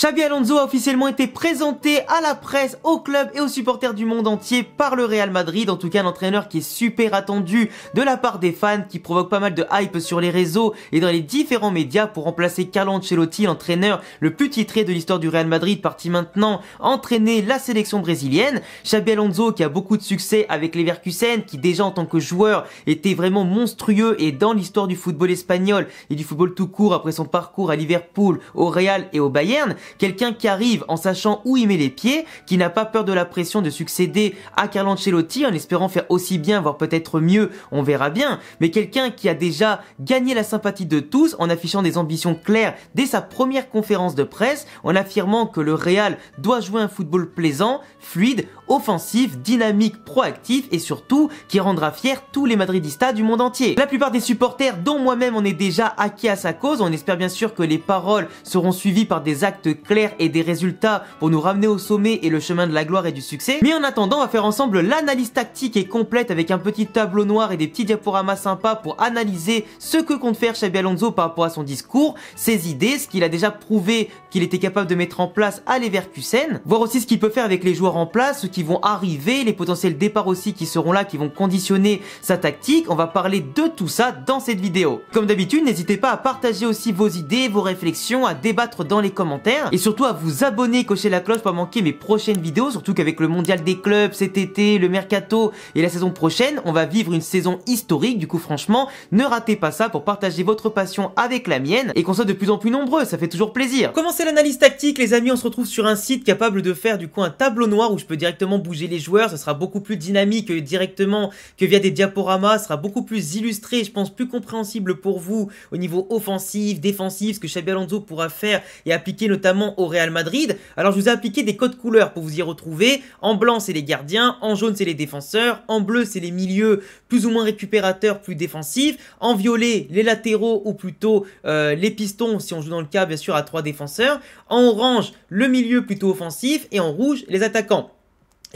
Xabi Alonso a officiellement été présenté à la presse, au club et aux supporters du monde entier par le Real Madrid. En tout cas, un entraîneur qui est super attendu de la part des fans, qui provoque pas mal de hype sur les réseaux et dans les différents médias pour remplacer Carlo Ancelotti, l'entraîneur le plus titré de l'histoire du Real Madrid, parti maintenant entraîner la sélection brésilienne. Xabi Alonso qui a beaucoup de succès avec Leverkusen, qui déjà en tant que joueur était vraiment monstrueux et dans l'histoire du football espagnol et du football tout court après son parcours à Liverpool, au Real et au Bayern. Quelqu'un qui arrive en sachant où il met les pieds, qui n'a pas peur de la pression de succéder à Carlo Ancelotti en espérant faire aussi bien, voire peut-être mieux, on verra bien, mais quelqu'un qui a déjà gagné la sympathie de tous en affichant des ambitions claires dès sa première conférence de presse, en affirmant que le Real doit jouer un football plaisant, fluide, offensif, dynamique, proactif et surtout qui rendra fier tous les madridistas du monde entier. La plupart des supporters, dont moi-même, on est déjà acquis à sa cause. On espère bien sûr que les paroles seront suivies par des actes clairs et des résultats pour nous ramener au sommet et le chemin de la gloire et du succès. Mais en attendant, on va faire ensemble l'analyse tactique et complète avec un petit tableau noir et des petits diaporamas sympas pour analyser ce que compte faire Xabi Alonso par rapport à son discours, ses idées, ce qu'il a déjà prouvé qu'il était capable de mettre en place à Leverkusen, voir aussi ce qu'il peut faire avec les joueurs en place, ceux qui vont arriver, les potentiels départs aussi qui seront là, qui vont conditionner sa tactique. On va parler de tout ça dans cette vidéo. Comme d'habitude, n'hésitez pas à partager aussi vos idées, vos réflexions, à débattre dans les commentaires et surtout à vous abonner, cocher la cloche pour pas manquer mes prochaines vidéos, surtout qu'avec le mondial des clubs cet été, le mercato et la saison prochaine, on va vivre une saison historique. Du coup, franchement, ne ratez pas ça pour partager votre passion avec la mienne et qu'on soit de plus en plus nombreux, ça fait toujours plaisir. Commencez l'analyse tactique, les amis. On se retrouve sur un site capable de faire du coup un tableau noir où je peux directement bouger les joueurs. Ce sera beaucoup plus dynamique directement que via des diaporamas. Ce sera beaucoup plus illustré, je pense plus compréhensible pour vous au niveau offensif, défensif, ce que Xabi Alonso pourra faire et appliquer notamment au Real Madrid. Alors je vous ai appliqué des codes couleurs pour vous y retrouver. En blanc c'est les gardiens, en jaune c'est les défenseurs, en bleu c'est les milieux plus ou moins récupérateurs, plus défensifs, en violet les latéraux ou plutôt les pistons si on joue dans le cas bien sûr à 3 défenseurs, en orange le milieu plutôt offensif et en rouge les attaquants.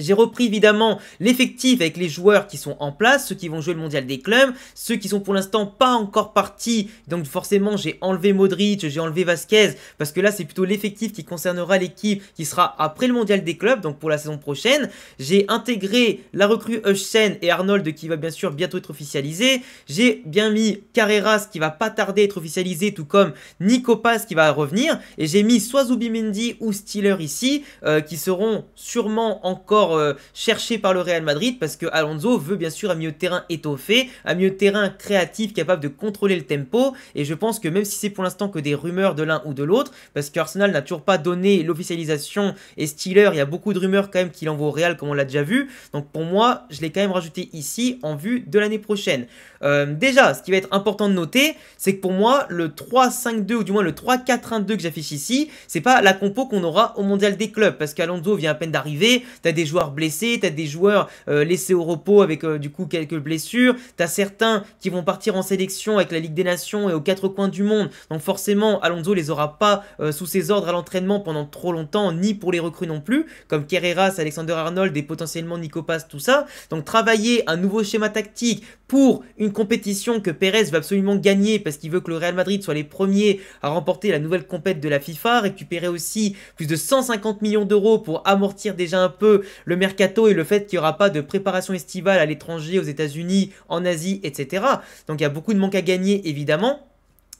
J'ai repris évidemment l'effectif avec les joueurs qui sont en place, ceux qui vont jouer le mondial des clubs, ceux qui sont pour l'instant pas encore partis, donc forcément j'ai enlevé Modric, j'ai enlevé Vasquez, parce que là c'est plutôt l'effectif qui concernera l'équipe qui sera après le mondial des clubs, donc pour la saison prochaine. J'ai intégré la recrue Hutchinson et Arnold qui va bien sûr bientôt être officialisé. J'ai bien mis Carreras qui va pas tarder à être officialisé, tout comme Nico Paz qui va revenir, et j'ai mis soit Zubimendi ou Stiller ici, qui seront sûrement encore cherché par le Real Madrid parce que Alonso veut bien sûr un milieu de terrain étoffé, un milieu de terrain créatif capable de contrôler le tempo, et je pense que même si c'est pour l'instant que des rumeurs de l'un ou de l'autre, parce qu'Arsenal n'a toujours pas donné l'officialisation et Stiller, il y a beaucoup de rumeurs quand même qu'il envoie au Real comme on l'a déjà vu, donc pour moi je l'ai quand même rajouté ici en vue de l'année prochaine. Déjà ce qui va être important de noter, c'est que pour moi le 3-5-2 ou du moins le 3-4-1-2 que j'affiche ici, c'est pas la compo qu'on aura au mondial des clubs, parce qu'Alonso vient à peine d'arriver, t'as des joueurs blessés, t'as des joueurs laissés au repos avec du coup quelques blessures, t'as certains qui vont partir en sélection avec la Ligue des Nations et aux 4 coins du monde, donc forcément Alonso les aura pas sous ses ordres à l'entraînement pendant trop longtemps, ni pour les recrues non plus, comme Carreras, Alexander Arnold et potentiellement Nico Paz, tout ça. Donc travailler un nouveau schéma tactique pour une compétition que Pérez veut absolument gagner parce qu'il veut que le Real Madrid soit les premiers à remporter la nouvelle compète de la FIFA, récupérer aussi plus de 150 millions d'euros pour amortir déjà un peu le mercato et le fait qu'il n'y aura pas de préparation estivale à l'étranger, aux États-Unis, en Asie, etc. Donc il y a beaucoup de manque à gagner évidemment,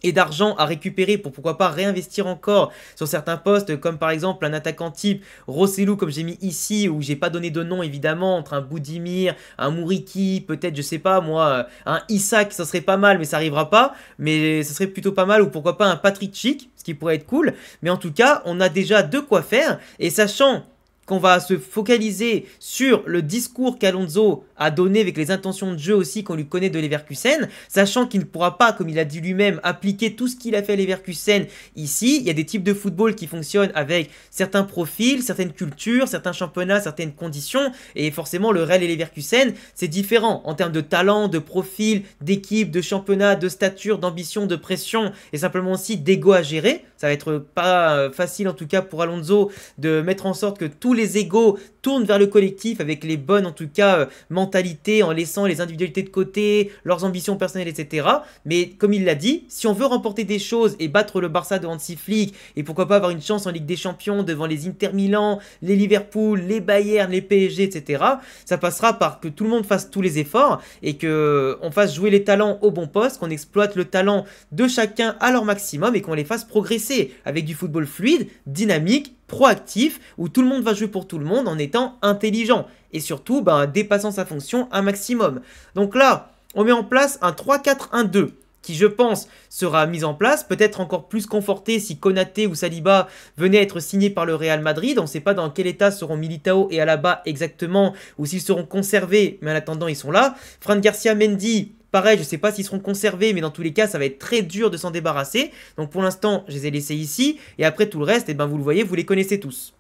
et d'argent à récupérer pour pourquoi pas réinvestir encore sur certains postes, comme par exemple un attaquant type Rossellou comme j'ai mis ici, où j'ai pas donné de nom évidemment, entre un Boudimir, un Mouriki, peut-être je sais pas moi, un Isaac, ça serait pas mal mais ça arrivera pas, mais ça serait plutôt pas mal, ou pourquoi pas un Patrick Schick, ce qui pourrait être cool, mais en tout cas on a déjà de quoi faire, et sachant qu'on va se focaliser sur le discours qu'Alonso a donné avec les intentions de jeu aussi qu'on lui connaît de Leverkusen, sachant qu'il ne pourra pas, comme il a dit lui-même, appliquer tout ce qu'il a fait à Leverkusen ici. Il y a des types de football qui fonctionnent avec certains profils, certaines cultures, certains championnats, certaines conditions, et forcément le Real et Leverkusen, c'est différent en termes de talent, de profil, d'équipe, de championnat, de stature, d'ambition, de pression, et simplement aussi d'ego à gérer. Ça va être pas facile en tout cas pour Alonso de mettre en sorte que tous les égos tournent vers le collectif avec les bonnes en tout cas mentalités, en laissant les individualités de côté, leurs ambitions personnelles, etc. Mais comme il l'a dit, si on veut remporter des choses et battre le Barça de Hansi Flick et pourquoi pas avoir une chance en Ligue des Champions devant les Inter Milan, les Liverpool, les Bayern, les PSG, etc. Ça passera par que tout le monde fasse tous les efforts et que on fasse jouer les talents au bon poste, qu'on exploite le talent de chacun à leur maximum et qu'on les fasse progresser avec du football fluide, dynamique, proactif, où tout le monde va jouer pour tout le monde en étant intelligent et surtout dépassant sa fonction un maximum. Donc là, on met en place un 3-4-1-2 qui je pense sera mis en place, peut-être encore plus conforté si Konaté ou Saliba venaient à être signés par le Real Madrid. On ne sait pas dans quel état seront Militao et Alaba exactement, ou s'ils seront conservés, mais en attendant ils sont là. Fran Garcia, Mendy, pareil, je ne sais pas s'ils seront conservés, mais dans tous les cas, ça va être très dur de s'en débarrasser. Donc pour l'instant, je les ai laissés ici, et après tout le reste, vous le voyez, vous les connaissez tous.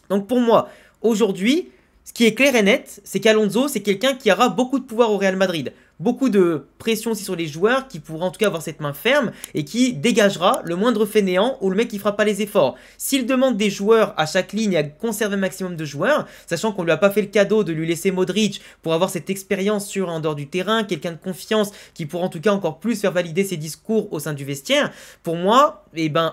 Donc pour moi, aujourd'hui, ce qui est clair et net, c'est qu'Alonso, c'est quelqu'un qui aura beaucoup de pouvoir au Real Madrid. Beaucoup de pression aussi sur les joueurs, qui pourra en tout cas avoir cette main ferme et qui dégagera le moindre fainéant ou le mec qui fera pas les efforts. S'il demande des joueurs à chaque ligne à conserver un maximum de joueurs, sachant qu'on lui a pas fait le cadeau de lui laisser Modric pour avoir cette expérience sur en dehors du terrain, quelqu'un de confiance qui pourra en tout cas encore plus faire valider ses discours au sein du vestiaire, pour moi,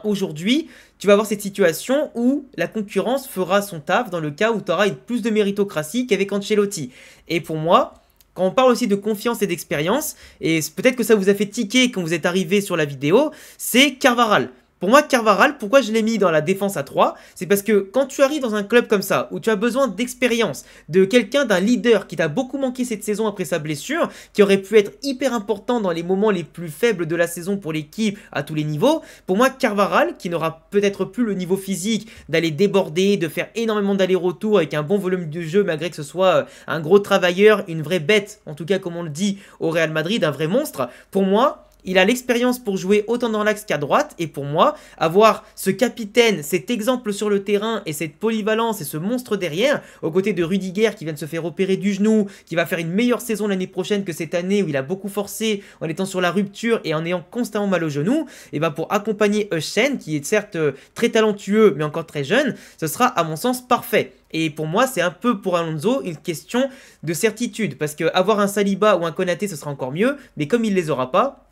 aujourd'hui, tu vas avoir cette situation où la concurrence fera son taf dans le cas où tu auras plus de méritocratie qu'avec Ancelotti. Et pour moi, quand on parle aussi de confiance et d'expérience, et peut-être que ça vous a fait tiquer quand vous êtes arrivé sur la vidéo, c'est Carvajal. Pour moi, Carvajal, pourquoi je l'ai mis dans la défense à 3? C'est parce que quand tu arrives dans un club comme ça, où tu as besoin d'expérience, de quelqu'un, d'un leader qui t'a beaucoup manqué cette saison après sa blessure, qui aurait pu être hyper important dans les moments les plus faibles de la saison pour l'équipe à tous les niveaux, pour moi, Carvajal, qui n'aura peut-être plus le niveau physique d'aller déborder, de faire énormément d'allers-retours avec un bon volume de jeu, malgré que ce soit un gros travailleur, une vraie bête, en tout cas comme on le dit au Real Madrid, un vrai monstre, pour moi, il a l'expérience pour jouer autant dans l'axe qu'à droite et pour moi, avoir ce capitaine, cet exemple sur le terrain et cette polyvalence et ce monstre derrière, aux côtés de Rudiger qui vient de se faire opérer du genou, qui va faire une meilleure saison l'année prochaine que cette année où il a beaucoup forcé en étant sur la rupture et en ayant constamment mal au genou, et pour accompagner Euschen qui est certes très talentueux mais encore très jeune, ce sera à mon sens parfait. Et pour moi, c'est un peu pour Alonso une question de certitude parce qu'avoir un Saliba ou un Konaté, ce sera encore mieux, mais comme il les aura pas,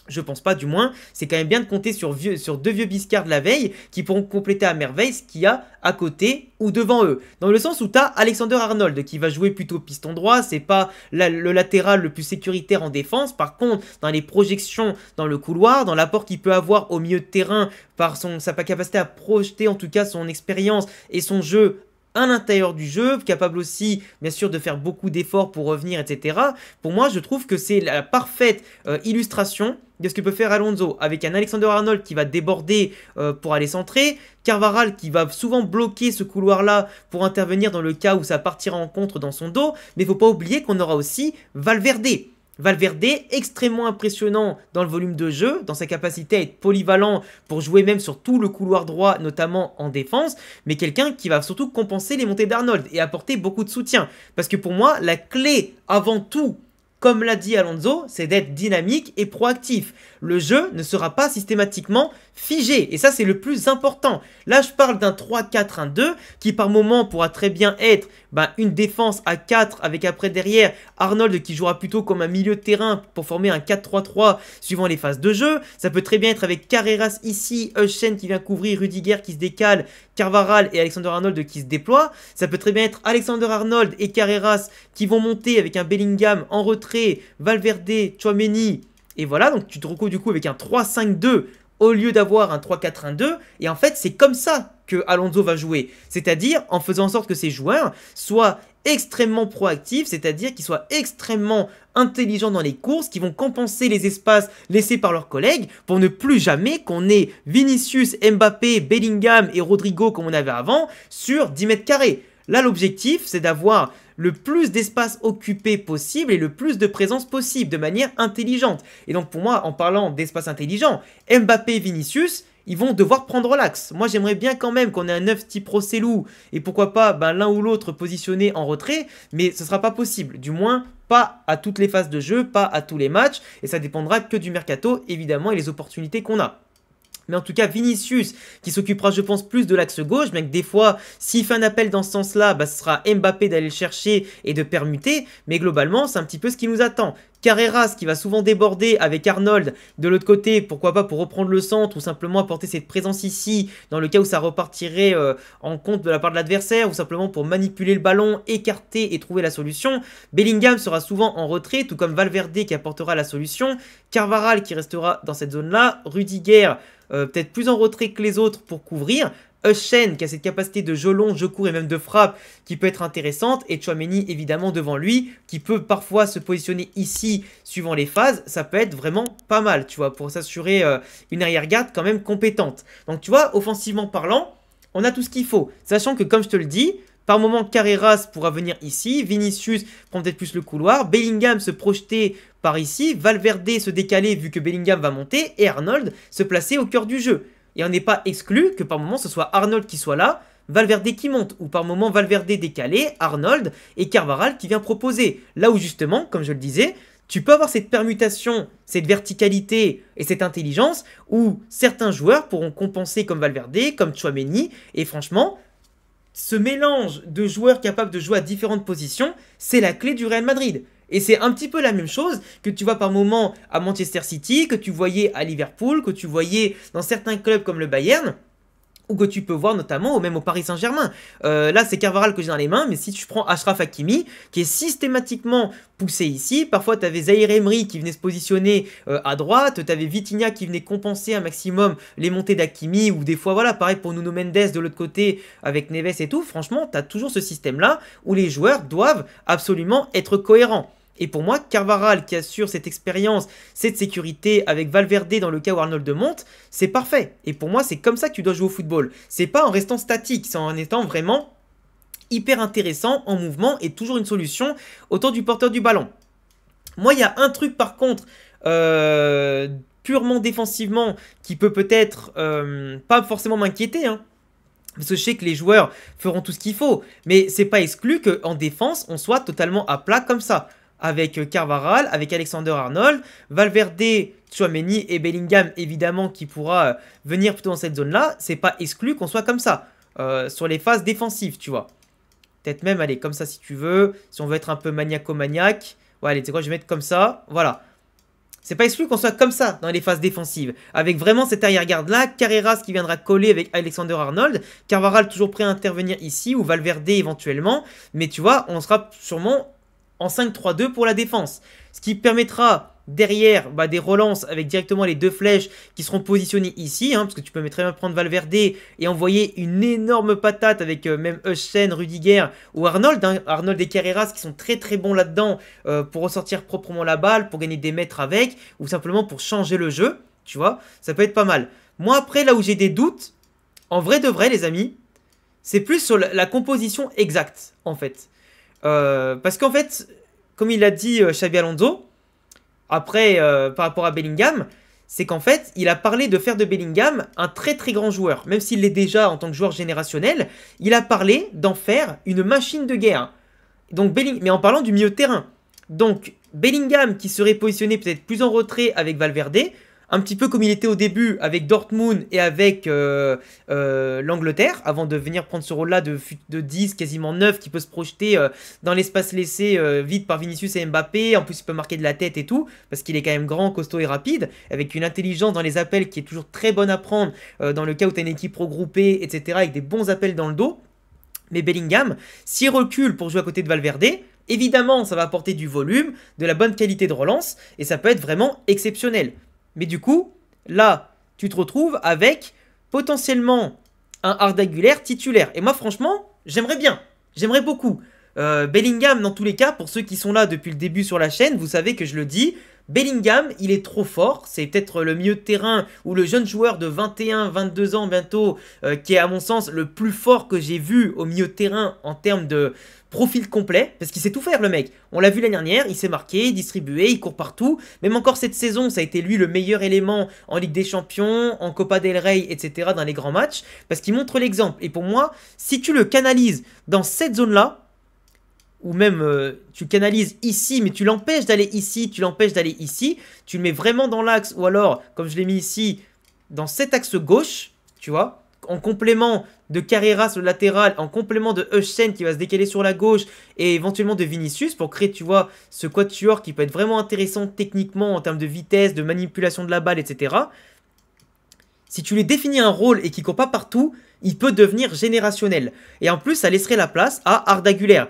je pense pas du moins, c'est quand même bien de compter sur deux vieux biscards de la veille qui pourront compléter à merveille ce qu'il y a à côté ou devant eux. Dans le sens où tu as Alexander Arnold qui va jouer plutôt piston droit, c'est pas le latéral le plus sécuritaire en défense. Par contre, dans les projections dans le couloir, dans l'apport qu'il peut avoir au milieu de terrain par sa capacité à projeter en tout cas son expérience et son jeu à l'intérieur du jeu, capable aussi bien sûr de faire beaucoup d'efforts pour revenir, etc. Pour moi, je trouve que c'est la parfaite illustration de ce que peut faire Alonso, avec un Alexander Arnold qui va déborder pour aller centrer, Carvajal qui va souvent bloquer ce couloir-là pour intervenir dans le cas où ça partira en contre dans son dos, mais il ne faut pas oublier qu'on aura aussi Valverde. Valverde, extrêmement impressionnant dans le volume de jeu, dans sa capacité à être polyvalent pour jouer même sur tout le couloir droit, notamment en défense, mais quelqu'un qui va surtout compenser les montées d'Arnold et apporter beaucoup de soutien. Parce que pour moi, la clé avant tout, comme l'a dit Alonso, c'est d'être dynamique et proactif. Le jeu ne sera pas systématiquement figé. Et ça, c'est le plus important. Là, je parle d'un 3-4-1-2 qui, par moment, pourra très bien être une défense à 4 avec après derrière Arnold qui jouera plutôt comme un milieu de terrain pour former un 4-3-3 suivant les phases de jeu. Ça peut très bien être avec Carreras ici, Euschen qui vient couvrir, Rudiger qui se décale, Carvajal et Alexander Arnold qui se déploient. Ça peut très bien être Alexander Arnold et Carreras qui vont monter avec un Bellingham en retrait, Valverde, Tchouaméni. Et voilà, donc tu te retrouves du coup avec un 3-5-2 au lieu d'avoir un 3-4-1-2. Et en fait, c'est comme ça que Alonso va jouer. C'est-à-dire en faisant en sorte que ses joueurs soient extrêmement proactifs, c'est-à-dire qu'ils soient extrêmement intelligents dans les courses, qui vont compenser les espaces laissés par leurs collègues pour ne plus jamais qu'on ait Vinicius, Mbappé, Bellingham et Rodrigo comme on avait avant sur 10 mètres carrés. Là, l'objectif, c'est d'avoir le plus d'espace occupé possible et le plus de présence possible de manière intelligente. Et donc pour moi, en parlant d'espace intelligent, Mbappé et Vinicius, ils vont devoir prendre l'axe. Moi, j'aimerais bien quand même qu'on ait un 9 type Rossellou et pourquoi pas l'un ou l'autre positionné en retrait, mais ce ne sera pas possible. Du moins, pas à toutes les phases de jeu, pas à tous les matchs, et ça dépendra que du mercato, évidemment, et les opportunités qu'on a. Mais en tout cas, Vinicius, qui s'occupera, je pense, plus de l'axe gauche, bien que des fois, s'il fait un appel dans ce sens-là, bah, ce sera Mbappé d'aller le chercher et de permuter. Mais globalement, c'est un petit peu ce qui nous attend. Carreras, qui va souvent déborder avec Arnold de l'autre côté, pourquoi pas pour reprendre le centre ou simplement apporter cette présence ici, dans le cas où ça repartirait en compte de la part de l'adversaire, ou simplement pour manipuler le ballon, écarter et trouver la solution. Bellingham sera souvent en retrait, tout comme Valverde qui apportera la solution. Carvajal qui restera dans cette zone-là. Rudiger peut-être plus en retrait que les autres pour couvrir. Hussein qui a cette capacité de jeu long, jeu court et même de frappe qui peut être intéressante. Et Tchouaméni évidemment devant lui qui peut parfois se positionner ici suivant les phases. Ça peut être vraiment pas mal, tu vois, pour s'assurer une arrière-garde quand même compétente. Donc tu vois, offensivement parlant, on a tout ce qu'il faut. Sachant que comme je te le dis, par moment, Carreras pourra venir ici, Vinicius prend peut-être plus le couloir, Bellingham se projeter par ici, Valverde se décaler vu que Bellingham va monter, et Arnold se placer au cœur du jeu. Et on n'est pas exclu que par moment ce soit Arnold qui soit là, Valverde qui monte, ou par moment Valverde décalé, Arnold et Carvajal qui vient proposer. Là où justement, comme je le disais, tu peux avoir cette permutation, cette verticalité et cette intelligence où certains joueurs pourront compenser comme Valverde, comme Tchouaméni, et franchement, ce mélange de joueurs capables de jouer à différentes positions, c'est la clé du Real Madrid. Et c'est un petit peu la même chose que tu vois par moment à Manchester City, que tu voyais à Liverpool, que tu voyais dans certains clubs comme le Bayern, ou que tu peux voir notamment même au Paris Saint-Germain. Là, c'est Carvajal que j'ai dans les mains, mais si tu prends Achraf Hakimi, qui est systématiquement poussé ici, parfois tu avais Zaïre Emery qui venait se positionner à droite, tu avais Vitinha qui venait compenser un maximum les montées d'Hakimi, ou des fois, voilà, pareil pour Nuno Mendes de l'autre côté avec Neves et tout. Franchement, tu as toujours ce système-là où les joueurs doivent absolument être cohérents. Et pour moi, Carvajal qui assure cette expérience, cette sécurité avec Valverde dans le cas où Arnold monte, c'est parfait. Et pour moi, c'est comme ça que tu dois jouer au football. C'est pas en restant statique, c'est en étant vraiment hyper intéressant, en mouvement et toujours une solution autour du porteur du ballon. Moi, il y a un truc par contre, purement défensivement, qui peut peut-être pas forcément m'inquiéter, hein. Parce que je sais que les joueurs feront tout ce qu'il faut. Mais c'est pas exclu qu'en défense, on soit totalement à plat comme ça. Avec Carvajal, avec Alexander Arnold, Valverde, Tchouaméni et Bellingham évidemment qui pourra venir plutôt dans cette zone-là, c'est pas exclu qu'on soit comme ça, sur les phases défensives, tu vois. Peut-être même, allez, comme ça si tu veux, si on veut être un peu maniaco-maniaque, ouais, allez, tu sais quoi, je vais mettre comme ça, voilà. C'est pas exclu qu'on soit comme ça dans les phases défensives, avec vraiment cette arrière-garde-là, Carreras qui viendra coller avec Alexander Arnold, Carvajal toujours prêt à intervenir ici, ou Valverde éventuellement, mais tu vois, on sera sûrement en 5-3-2 pour la défense. Ce qui permettra derrière des relances avec directement les deux flèches qui seront positionnées ici, hein, parce que tu peux très bien prendre Valverde et envoyer une énorme patate avec même Hussein, Rudiger ou Arnold. Hein, Arnold et Carreras qui sont très très bons là-dedans pour ressortir proprement la balle, pour gagner des mètres avec, ou simplement pour changer le jeu, tu vois, ça peut être pas mal. Moi après, là où j'ai des doutes, en vrai de vrai les amis, c'est plus sur la composition exacte en fait. Parce qu'en fait, comme il a dit Xabi Alonso, après par rapport à Bellingham, c'est qu'en fait, il a parlé de faire de Bellingham un très très grand joueur. Même s'il l'est déjà en tant que joueur générationnel, il a parlé d'en faire une machine de guerre. Donc mais en parlant du milieu de terrain. Donc Bellingham qui serait positionné peut-être plus en retrait avec Valverde, un petit peu comme il était au début avec Dortmund et avec l'Angleterre, avant de venir prendre ce rôle-là de 10, quasiment 9, qui peut se projeter dans l'espace laissé vide par Vinicius et Mbappé. En plus, il peut marquer de la tête et tout, parce qu'il est quand même grand, costaud et rapide, avec une intelligence dans les appels qui est toujours très bonne à prendre dans le cas où tu as une équipe regroupée, etc., avec des bons appels dans le dos. Mais Bellingham, s'il recule pour jouer à côté de Valverde, évidemment, ça va apporter du volume, de la bonne qualité de relance, et ça peut être vraiment exceptionnel. Mais du coup, là, tu te retrouves avec potentiellement un Arda Güler titulaire. Et moi, franchement, j'aimerais bien. J'aimerais beaucoup. Bellingham, dans tous les cas, pour ceux qui sont là depuis le début sur la chaîne, vous savez que je le dis, Bellingham, il est trop fort. C'est peut-être le milieu de terrain ou le jeune joueur de 21, 22 ans bientôt, qui est à mon sens le plus fort que j'ai vu au milieu de terrain en termes de profil complet, parce qu'il sait tout faire le mec. On l'a vu l'année dernière, il s'est marqué, distribué, il court partout. Même encore cette saison, ça a été lui le meilleur élément en Ligue des Champions, en Copa del Rey, etc. dans les grands matchs, parce qu'il montre l'exemple. Et pour moi, si tu le canalises dans cette zone-là, ou même tu canalises ici, mais tu l'empêches d'aller ici, tu l'empêches d'aller ici, tu le mets vraiment dans l'axe, ou alors, comme je l'ai mis ici, dans cet axe gauche, tu vois, en complément de Carreras le latéral, en complément de Heusen qui va se décaler sur la gauche et éventuellement de Vinicius pour créer, tu vois, ce quatuor qui peut être vraiment intéressant techniquement en termes de vitesse, de manipulation de la balle, etc. Si tu lui définis un rôle et qu'il ne court pas partout, il peut devenir générationnel. Et en plus, ça laisserait la place à Arda Güler.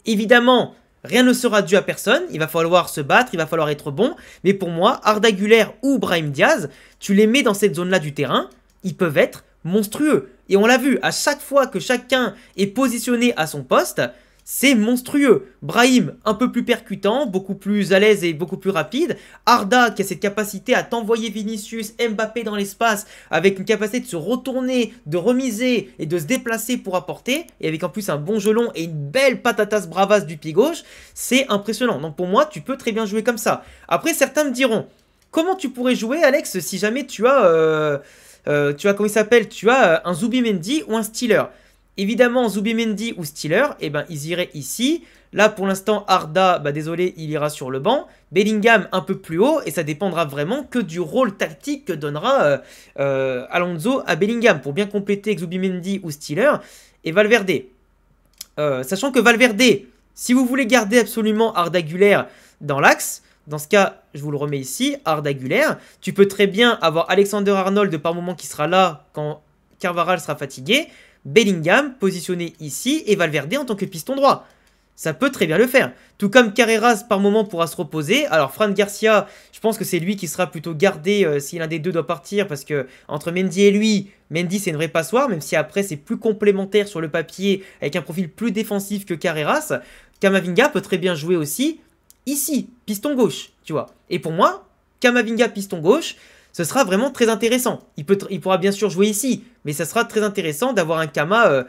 Évidemment, rien ne sera dû à personne, il va falloir se battre, il va falloir être bon. Mais pour moi, Arda Güler ou Brahim Diaz, tu les mets dans cette zone-là du terrain, ils peuvent être monstrueux. Et on l'a vu, à chaque fois que chacun est positionné à son poste, c'est monstrueux. Brahim, un peu plus percutant, beaucoup plus à l'aise et beaucoup plus rapide. Arda, qui a cette capacité à t'envoyer Vinicius, Mbappé dans l'espace, avec une capacité de se retourner, de remiser et de se déplacer pour apporter. Et avec en plus un bon gelon et une belle patatas bravas du pied gauche. C'est impressionnant. Donc pour moi, tu peux très bien jouer comme ça. Après, certains me diront, comment tu pourrais jouer, Alex, si jamais tu as... comment il s'appelle? Tu as un Zubimendi ou un Steeler. Évidemment, Zubimendi ou Steeler, eh ben, ils iraient ici. Là, pour l'instant, Arda, bah, désolé, il ira sur le banc. Bellingham, un peu plus haut. Et ça dépendra vraiment que du rôle tactique que donnera Alonso à Bellingham pour bien compléter Zubimendi ou Steeler. Et Valverde. Sachant que Valverde, si vous voulez garder absolument Arda Güler dans l'axe, dans ce cas, je vous le remets ici, Arda Güler. Tu peux très bien avoir Alexander Arnold par moment qui sera là quand Carvajal sera fatigué. Bellingham positionné ici et Valverde en tant que piston droit. Ça peut très bien le faire. Tout comme Carreras par moment pourra se reposer. Alors Fran Garcia, je pense que c'est lui qui sera plutôt gardé si l'un des deux doit partir. Parce que entre Mendy et lui, Mendy c'est une vraie passoire. Même si après c'est plus complémentaire sur le papier avec un profil plus défensif que Carreras. Camavinga peut très bien jouer aussi ici, piston gauche, tu vois. Et pour moi, Camavinga piston gauche, ce sera vraiment très intéressant. Il pourra bien sûr jouer ici, mais ça sera très intéressant d'avoir un Kama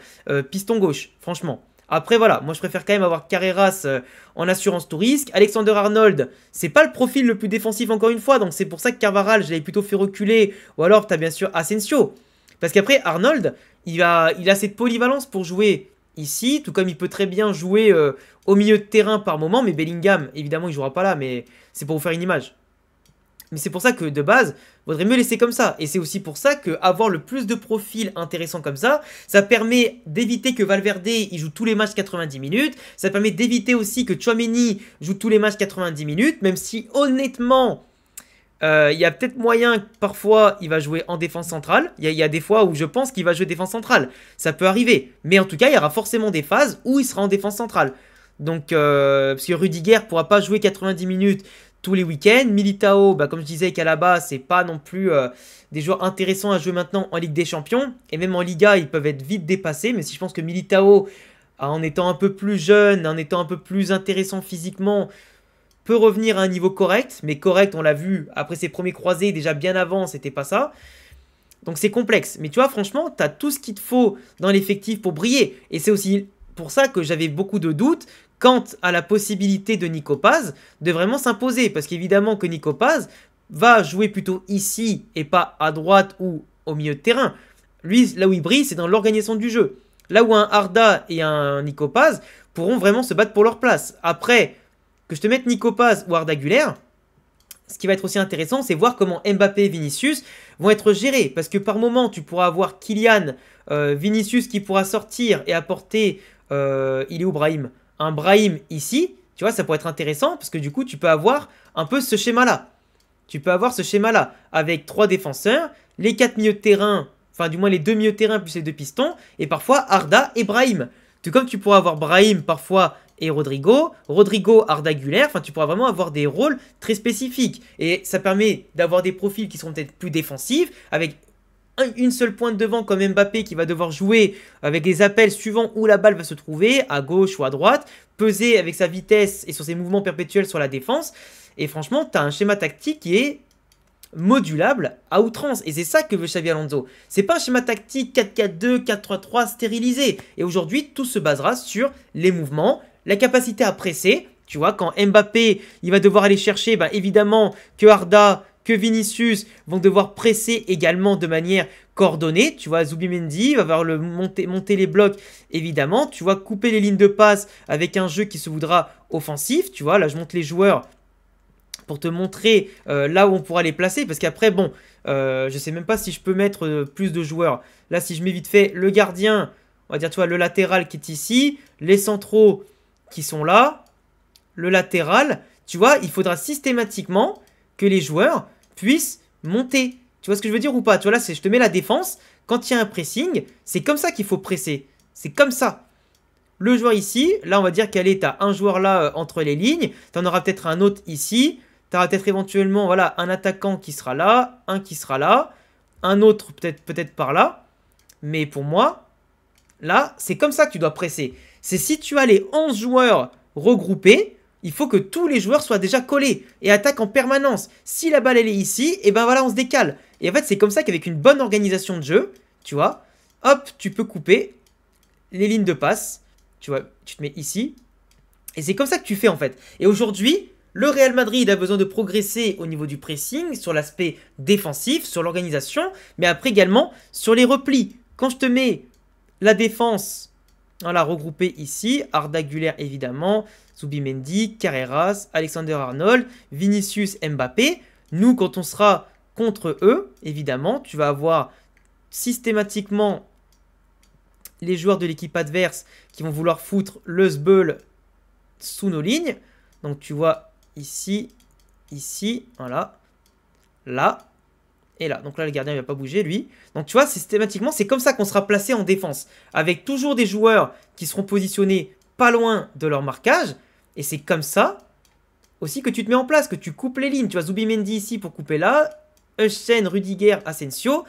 piston gauche, franchement. Après voilà, moi je préfère quand même avoir Carreras en assurance tout risque. Alexander Arnold, c'est pas le profil le plus défensif encore une fois, donc c'est pour ça que Carvajal, je l'avais plutôt fait reculer. Ou alors tu as bien sûr Asensio. Parce qu'après Arnold, il a cette polyvalence pour jouer ici, tout comme il peut très bien jouer au milieu de terrain par moment, mais Bellingham, évidemment il jouera pas là, mais c'est pour vous faire une image. Mais c'est pour ça que de base, vaudrait mieux laisser comme ça. Et c'est aussi pour ça qu'avoir le plus de profils intéressants comme ça, ça permet d'éviter que Valverde il joue tous les matchs 90 minutes. Ça permet d'éviter aussi que Tchouaméni joue tous les matchs 90 minutes. Même si honnêtement, il y a peut-être moyen que parfois il va jouer en défense centrale. Il y a des fois où je pense qu'il va jouer défense centrale. Ça peut arriver. Mais en tout cas, il y aura forcément des phases où il sera en défense centrale. Donc, parce que Rudiger ne pourra pas jouer 90 minutes tous les week-ends. Militao, bah, comme je disais qu'à la base, c'est pas non plus des joueurs intéressants à jouer maintenant en Ligue des Champions. Et même en Liga, ils peuvent être vite dépassés. Mais si je pense que Militao, en étant un peu plus jeune, en étant un peu plus intéressant physiquement, peut revenir à un niveau correct. Mais correct, on l'a vu, après ses premiers croisés, déjà bien avant, c'était pas ça. Donc c'est complexe. Mais tu vois, franchement, tu as tout ce qu'il te faut dans l'effectif pour briller. Et c'est aussi pour ça que j'avais beaucoup de doutes quant à la possibilité de Nico Paz de vraiment s'imposer. Parce qu'évidemment que Nico Paz va jouer plutôt ici et pas à droite ou au milieu de terrain. Lui, là où il brille, c'est dans l'organisation du jeu. Là où un Arda et un Nico Paz pourront vraiment se battre pour leur place. Après, que je te mette Nico Paz ou Arda Güler, ce qui va être aussi intéressant, c'est voir comment Mbappé et Vinicius vont être gérés. Parce que par moment, tu pourras avoir Kylian, Vinicius qui pourra sortir et apporter... il est où Brahim? Un Brahim ici, tu vois, ça pourrait être intéressant parce que du coup, tu peux avoir un peu ce schéma-là. Tu peux avoir ce schéma-là avec 3 défenseurs, les 4 milieux de terrain, enfin du moins les 2 milieux de terrain plus les 2 pistons, et parfois Arda et Brahim. Tout comme tu pourras avoir Brahim parfois et Rodrigo, Arda Güler, enfin tu pourras vraiment avoir des rôles très spécifiques. Et ça permet d'avoir des profils qui seront peut-être plus défensifs, avec une seule pointe devant comme Mbappé qui va devoir jouer avec des appels suivant où la balle va se trouver, à gauche ou à droite, peser avec sa vitesse et sur ses mouvements perpétuels sur la défense. Et franchement, tu as un schéma tactique qui est modulable à outrance. Et c'est ça que veut Xabi Alonso. C'est pas un schéma tactique 4-4-2, 4-3-3 stérilisé. Et aujourd'hui, tout se basera sur les mouvements, la capacité à presser. Tu vois, quand Mbappé, il va devoir aller chercher, bah, évidemment que Arda, que Vinicius vont devoir presser également de manière coordonnée. Tu vois, Zubimendi va avoir monter les blocs, évidemment. Tu vois, couper les lignes de passe avec un jeu qui se voudra offensif. Tu vois, là, je monte les joueurs pour te montrer là où on pourra les placer. Parce qu'après, bon, je sais même pas si je peux mettre plus de joueurs. Là, si je mets vite fait le gardien, on va dire, tu vois, le latéral qui est ici, les centraux qui sont là, le latéral, tu vois, il faudra systématiquement que les joueurs puissent monter. Tu vois ce que je veux dire ou pas? Tu vois, là, je te mets la défense. Quand il y a un pressing, c'est comme ça qu'il faut presser. C'est comme ça. Le joueur ici, là, on va dire qu'elle est, t'as un joueur là entre les lignes. Tu en auras peut-être un autre ici. Tu auras peut-être éventuellement, voilà, un attaquant qui sera là, un qui sera là, un autre peut-être par là. Mais pour moi, là, c'est comme ça que tu dois presser. C'est si tu as les 11 joueurs regroupés, il faut que tous les joueurs soient déjà collés et attaquent en permanence. Si la balle elle est ici, et ben voilà, on se décale. Et en fait, c'est comme ça qu'avec une bonne organisation de jeu, tu vois, hop, tu peux couper les lignes de passe. Tu vois, tu te mets ici. Et c'est comme ça que tu fais en fait. Et aujourd'hui, le Real Madrid a besoin de progresser au niveau du pressing, sur l'aspect défensif, sur l'organisation, mais après également sur les replis. Quand je te mets la défense, voilà, regroupée ici, Arda Güler évidemment, Zubimendi, Carreras, Alexander Arnold, Vinicius, Mbappé. Nous, quand on sera contre eux, évidemment, tu vas avoir systématiquement les joueurs de l'équipe adverse qui vont vouloir foutre le sbeul sous nos lignes. Donc tu vois ici, ici, voilà, là et là. Donc là, le gardien ne va pas bouger, lui. Donc tu vois, systématiquement, c'est comme ça qu'on sera placé en défense. Avec toujours des joueurs qui seront positionnés pas loin de leur marquage. Et c'est comme ça aussi que tu te mets en place, que tu coupes les lignes. Tu vois, Zubimendi ici pour couper là. Euschen, Rudiger, Asensio.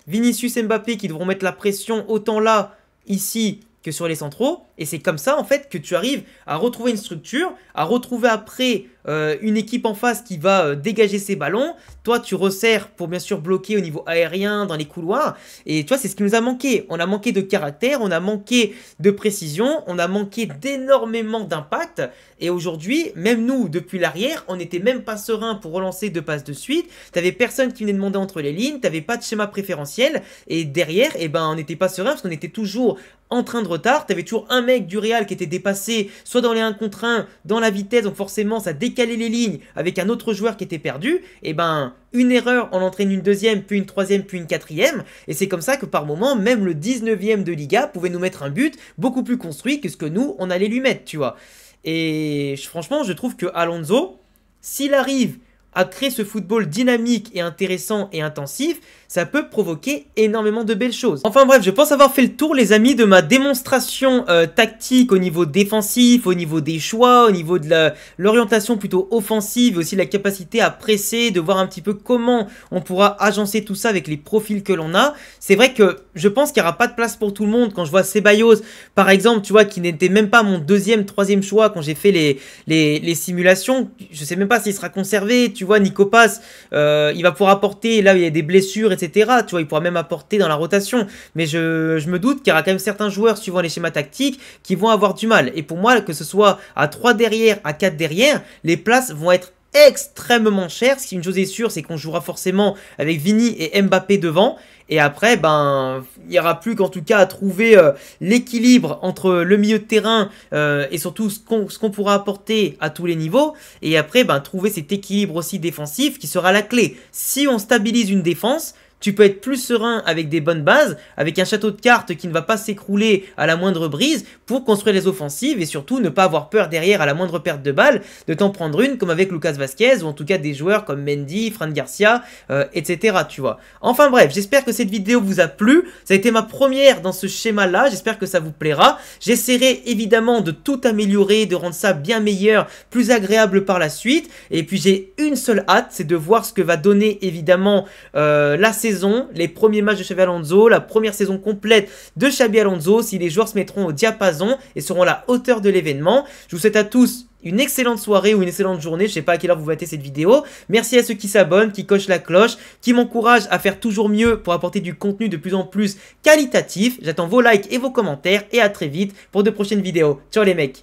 Vinicius, Mbappé qui devront mettre la pression autant là, ici, que sur les centraux. Et c'est comme ça, en fait, que tu arrives à retrouver une structure, à retrouver après une équipe en face qui va dégager ses ballons. Toi, tu resserres pour bien sûr bloquer au niveau aérien, dans les couloirs. Et tu vois, c'est ce qui nous a manqué. On a manqué de caractère, on a manqué de précision, on a manqué d'énormément d'impact. Et aujourd'hui, même nous, depuis l'arrière, on n'était même pas serein pour relancer deux passes de suite. T'avais personne qui venait demander entre les lignes, t'avais pas de schéma préférentiel. Et derrière, eh ben, on n'était pas serein parce qu'on était toujours en train de retard. T'avais toujours un mec du Real qui était dépassé, soit dans les 1 contre 1, dans la vitesse, donc forcément ça décalait les lignes avec un autre joueur qui était perdu. Et ben, une erreur en entraîne une deuxième, puis une troisième, puis une quatrième. Et c'est comme ça que par moment, même le 19e de Liga pouvait nous mettre un but beaucoup plus construit que ce que nous, on allait lui mettre, tu vois. Et franchement, je trouve que Alonso, s'il arrive à créer ce football dynamique et intéressant et intensif, ça peut provoquer énormément de belles choses. Enfin bref, je pense avoir fait le tour les amis de ma démonstration tactique au niveau défensif, au niveau des choix, au niveau de l'orientation plutôt offensive, aussi la capacité à presser, de voir un petit peu comment on pourra agencer tout ça avec les profils que l'on a. C'est vrai que je pense qu'il n'y aura pas de place pour tout le monde. Quand je vois Ceballos par exemple, tu vois, qui n'était même pas mon deuxième, troisième choix quand j'ai fait les simulations, je sais même pas s'il sera conservé. Tu vois, Nico Paz, il va pouvoir apporter là où il y a des blessures, etc. Tu vois, il pourra même apporter dans la rotation. Mais je me doute qu'il y aura quand même certains joueurs, suivant les schémas tactiques, qui vont avoir du mal. Et pour moi, que ce soit à 3 derrière, à 4 derrière, les places vont être extrêmement chères. Ce qui une chose est sûre, c'est qu'on jouera forcément avec Vini et Mbappé devant. Et après, ben, il n'y aura plus qu'en tout cas à trouver l'équilibre entre le milieu de terrain et surtout ce qu'on pourra apporter à tous les niveaux. Et après, ben, trouver cet équilibre aussi défensif qui sera la clé. Si on stabilise une défense, tu peux être plus serein avec des bonnes bases, avec un château de cartes qui ne va pas s'écrouler à la moindre brise pour construire les offensives et surtout ne pas avoir peur derrière à la moindre perte de balle de t'en prendre une comme avec Lucas Vazquez ou en tout cas des joueurs comme Mendy, Fran Garcia, etc. Tu vois. Enfin bref, j'espère que cette vidéo vous a plu. Ça a été ma première dans ce schéma-là. J'espère que ça vous plaira. J'essaierai évidemment de tout améliorer, de rendre ça bien meilleur, plus agréable par la suite. Et puis j'ai une seule hâte, c'est de voir ce que va donner évidemment la saison, les premiers matchs de Xabi Alonso, la première saison complète de Xabi Alonso, si les joueurs se mettront au diapason et seront à la hauteur de l'événement. Je vous souhaite à tous une excellente soirée ou une excellente journée, je sais pas à quelle heure vous matez cette vidéo. Merci à ceux qui s'abonnent, qui cochent la cloche, qui m'encouragent à faire toujours mieux pour apporter du contenu de plus en plus qualitatif. J'attends vos likes et vos commentaires et à très vite pour de prochaines vidéos. Ciao les mecs!